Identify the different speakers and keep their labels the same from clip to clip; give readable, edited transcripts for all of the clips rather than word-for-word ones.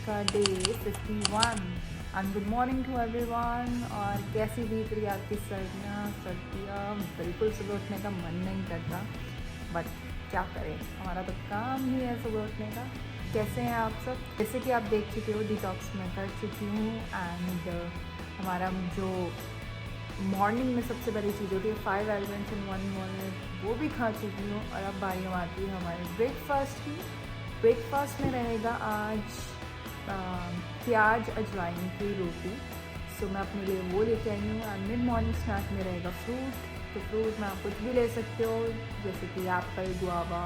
Speaker 1: का day 51 and good morning to everyone. और कैसी बीत रही है आपकी सर्दियाँ? बिल्कुल सुबह उठने का मन नहीं करता, बट क्या करें, हमारा तो काम ही है सुबह उठने का। कैसे हैं आप सब? जैसे कि आप देख चुके हो, डिटॉक्स मैं कर चुकी हूँ एंड हमारा जो मॉर्निंग में सबसे बड़ी चीज़ होती है 5 एलिमेंट्स इन 1 मॉर्निंग, वो भी खा चुकी हूँ। और अब बारी आती है हमारे ब्रेकफास्ट की। ब्रेकफास्ट में रहेगा आज प्याज अजवाइन की रोटी। सो मैं अपने लिए वो लेके आई हूँ। एंड मिड मॉर्निंग स्नैक में रहेगा फ्रूट। तो फ्रूट में आप कुछ भी ले सकते हो, जैसे कि Apple, guava,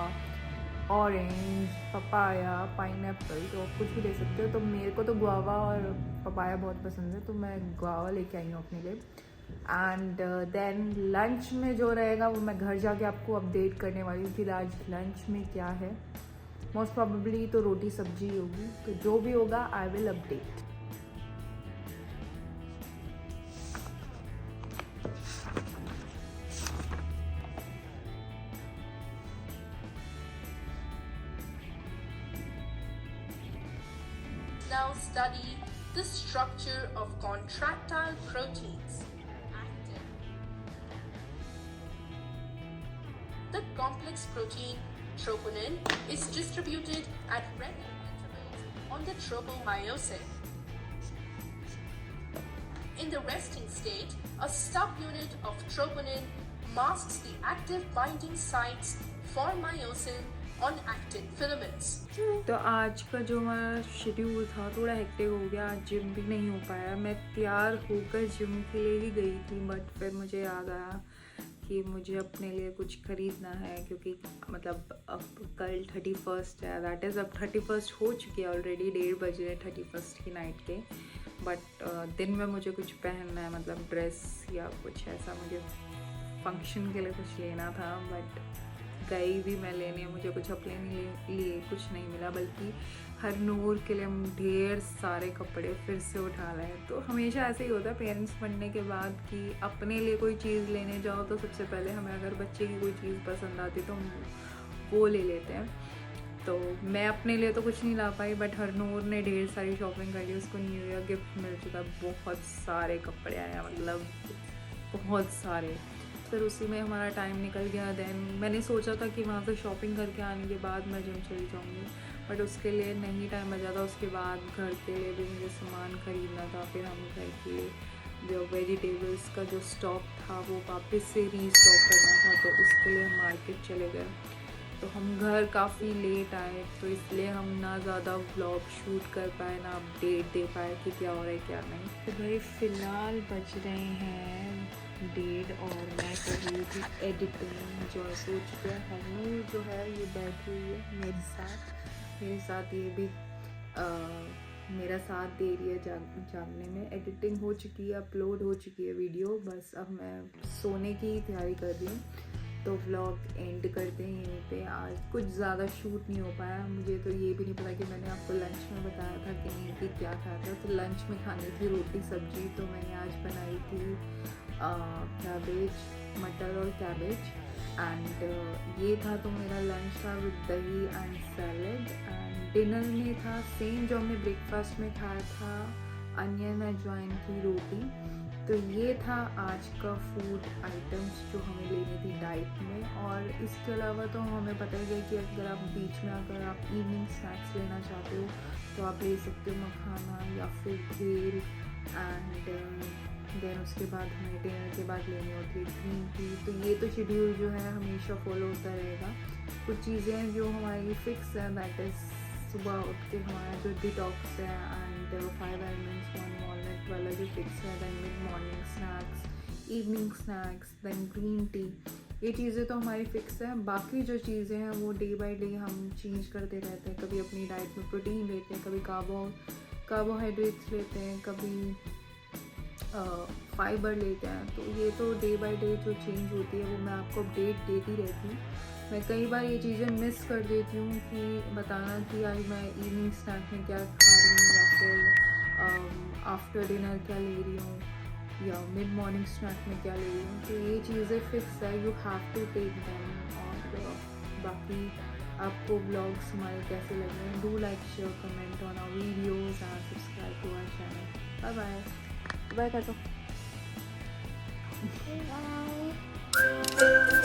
Speaker 1: orange, papaya, pineapple, तो आप कुछ भी ले सकते हो। तो मेरे को तो गुआवा और पपाया बहुत पसंद है, तो मैं गुआवा लेके आई हूँ अपने लिए। एंड देन लंच में जो रहेगा वो मैं घर जाके आपको अपडेट करने वाली हूँ कि आज लंच में क्या है। मोस्ट प्रॉबेबली तो रोटी सब्जी होगी, तो जो भी होगा I will update.
Speaker 2: Now study the structure of contractile proteins. The complex protein troponin is distributed at regular intervals on the tropomyosin. In the resting state, a subunit of troponin masks the active binding sites for myosin on actin filaments.
Speaker 1: तो आज का जो हमारा schedule था थोड़ा hectic हो गया, आज जिम भी नहीं हो पाया। मैं तैयार होकर जिम के लिए ही गई थी, बट फिर मुझे याद आया कि मुझे अपने लिए कुछ ख़रीदना है, क्योंकि मतलब अब कल 31 है, दैट इज़ अब 31 हो चुकी है ऑलरेडी, 1:30 बज रहे 31 की नाइट के। बट दिन में मुझे कुछ पहनना है, मतलब ड्रेस या कुछ ऐसा, मुझे फंक्शन के लिए कुछ लेना था। बट गई भी मैं लेने, मुझे कुछ अपने लिए कुछ नहीं मिला, बल्कि हरनूर के लिए हम ढेर सारे कपड़े फिर से उठा लाए। तो हमेशा ऐसे ही होता है पेरेंट्स बनने के बाद कि अपने लिए कोई चीज़ लेने जाओ तो सबसे पहले हमें अगर बच्चे की कोई चीज़ पसंद आती तो हम वो ले लेते हैं। तो मैं अपने लिए तो कुछ नहीं ला पाई, बट हरनूर ने ढेर सारी शॉपिंग करी, उसको न्यू ईयर गिफ्ट मिल चुका, बहुत सारे कपड़े आए, मतलब बहुत सारे। फिर उसी में हमारा टाइम निकल गया। देन मैंने सोचा था कि वहाँ से शॉपिंग करके आने के बाद मैं जिम चली जाऊँगी, बट उसके लिए नहीं टाइम बचा था। उसके बाद घर के लिए भी मुझे सामान ख़रीदना था। फिर हम घर के जो वेजिटेबल्स का जो स्टॉक था वो वापस से रीस्टॉक करना था, तो उसके लिए हम मार्केट चले गए। तो हम घर काफ़ी लेट आए, तो इसलिए हम ना ज़्यादा व्लॉग शूट कर पाए, ना अपडेट दे पाए कि क्या हो रहा है क्या नहीं। तो भाई फ़िलहाल बज रहे हैं 1:30 और मैं कर रही थी एडिटिंग। जो सोच के हरनूर जो है ये बैठी हुई है मेरे साथ ये भी मेरा साथ दे रही है जागने में। एडिटिंग हो चुकी है, अपलोड हो चुकी है वीडियो, बस अब मैं सोने की तैयारी कर रही हूँ। तो व्लॉग एंड करते हैं यहीं पे। आज कुछ ज़्यादा शूट नहीं हो पाया। मुझे तो ये भी नहीं पता कि मैंने आपको लंच में बताया था कि नहीं कि क्या खाया था। तो लंच में खानी थी रोटी सब्जी, तो मैंने आज बनाई थी कैबेज, मटर और कैबेज। एंड ये था तो मेरा लंच था विद दही एंड सैलड। एंड डिनर में था सेम जो हमने ब्रेकफास्ट में खाया था, अनियन अजवाइन की रोटी। तो ये था आज का फूड आइटम्स जो हमें लेनी थी डाइट में। और इसके अलावा तो हमें पता ही है कि अगर आप बीच में अगर आप इवनिंग स्नैक्स लेना चाहते हो तो आप ले सकते हो मखाना या फिर भेल। एंड देन उसके बाद हमें डिनर के बाद लेनी होती है ग्रीन टी। तो ये तो शेड्यूल जो है हमेशा फॉलो होता रहेगा। कुछ चीज़ें जो हमारी फिक्स है, दैट इज़ सुबह उठ के हमारा जो डिटॉक्स है एंड 5 एलिमेंट्स 1 वॉलनट वाला जो फिक्स है, then mid morning snacks, evening snacks, then green tea, ये चीज़ें तो हमारी फिक्स है। बाकी जो चीज़ें हैं वो डे बाय डे हम चेंज करते रहते हैं। कभी अपनी डाइट में प्रोटीन लेते हैं, कभी कार्बोहाइड्रेट्स लेते हैं, कभी फाइबर लेते हैं। तो ये तो डे बाय डे जो चेंज होती है वो मैं आपको अपडेट देती रहती हूँ। मैं कई बार ये चीज़ें मिस कर देती हूँ कि बताना कि आज मैं इवनिंग स्नैक में क्या खा रही हूँ, या फिर आफ्टर डिनर क्या ले रही हूँ, या मिड मॉर्निंग स्नैक में क्या ले रही हूँ। तो ये चीज़ें फिक्स है, you have to take them. और बाकी आपको ब्लॉग्स हमारे कैसे लगे, do like share comment on our videos and subscribe to our channel. Bye bye, bye कर दो।
Speaker 3: Bye.